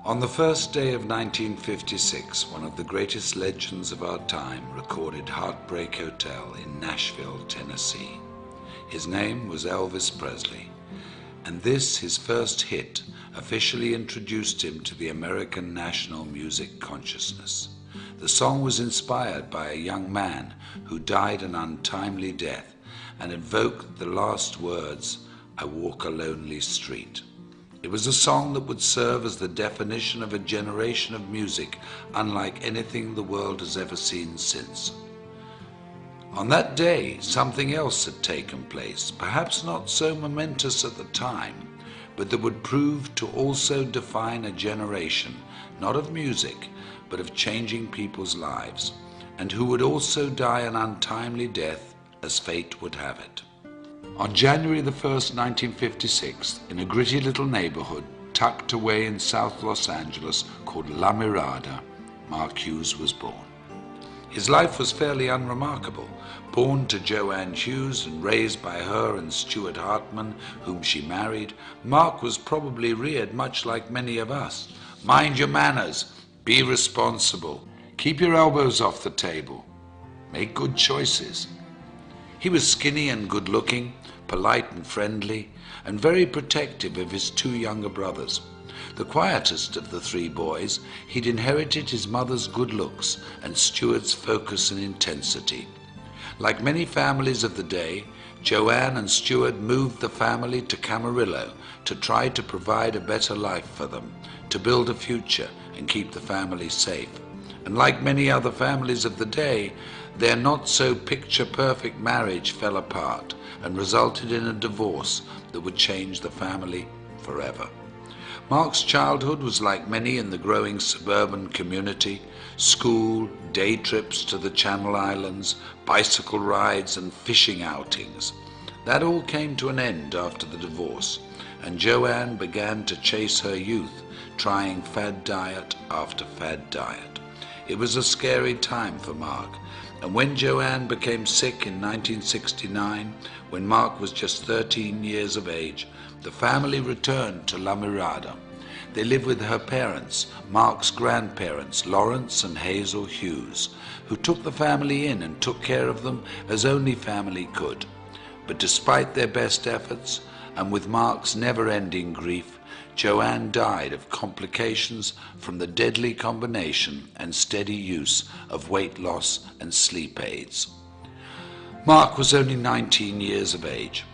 On the first day of 1956, one of the greatest legends of our time recorded Heartbreak Hotel in Nashville, Tennessee. His name was Elvis Presley, and this, his first hit, officially introduced him to the American national music consciousness. The song was inspired by a young man who died an untimely death and evoked the last words, "I walk a lonely street." It was a song that would serve as the definition of a generation of music unlike anything the world has ever seen since. On that day, something else had taken place, perhaps not so momentous at the time, but that would prove to also define a generation, not of music, but of changing people's lives, and who would also die an untimely death as fate would have it. On January the 1st, 1956, in a gritty little neighborhood tucked away in South Los Angeles called La Mirada, Mark Hughes was born. His life was fairly unremarkable. Born to Jo Ann Hughes and raised by her and Stuart Hartman, whom she married, Mark was probably reared much like many of us. Mind your manners, be responsible, keep your elbows off the table, make good choices. He was skinny and good-looking, polite and friendly, and very protective of his two younger brothers. The quietest of the three boys, he'd inherited his mother's good looks and Stuart's focus and intensity. Like many families of the day, Jo Ann and Stuart moved the family to Camarillo to try to provide a better life for them, to build a future and keep the family safe. And like many other families of the day, their not-so-picture-perfect marriage fell apart and resulted in a divorce that would change the family forever. Mark's childhood was like many in the growing suburban community: school, day trips to the Channel Islands, bicycle rides and fishing outings. That all came to an end after the divorce, and Jo Ann began to chase her youth, trying fad diet after fad diet. It was a scary time for Mark, and when Jo Ann became sick in 1969, when Mark was just 13 years of age, the family returned to La Mirada. They lived with her parents, Mark's grandparents, Lawrence and Hazel Hughes, who took the family in and took care of them as only family could. But despite their best efforts, and with Mark's never-ending grief, Jo Ann died of complications from the deadly combination and steady use of weight loss and sleep aids. Mark was only 19 years of age.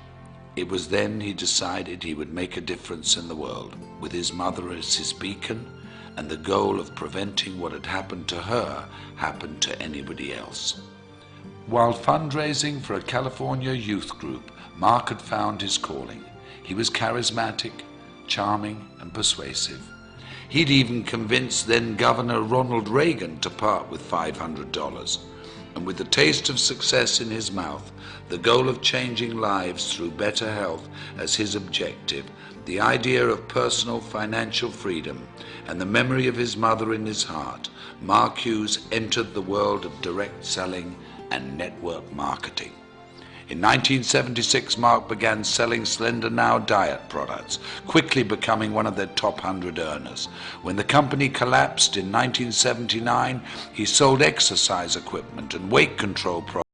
It was then he decided he would make a difference in the world, with his mother as his beacon, and the goal of preventing what had happened to her happened to anybody else. While fundraising for a California youth group, Mark had found his calling. He was charismatic, charming and persuasive. He'd even convinced then Governor Ronald Reagan to part with $500. And with the taste of success in his mouth, the goal of changing lives through better health as his objective, the idea of personal financial freedom, and the memory of his mother in his heart, Mark Hughes entered the world of direct selling and network marketing. In 1976, Mark began selling Slender Now diet products, quickly becoming one of their top 100 earners. When the company collapsed in 1979, he sold exercise equipment and weight control products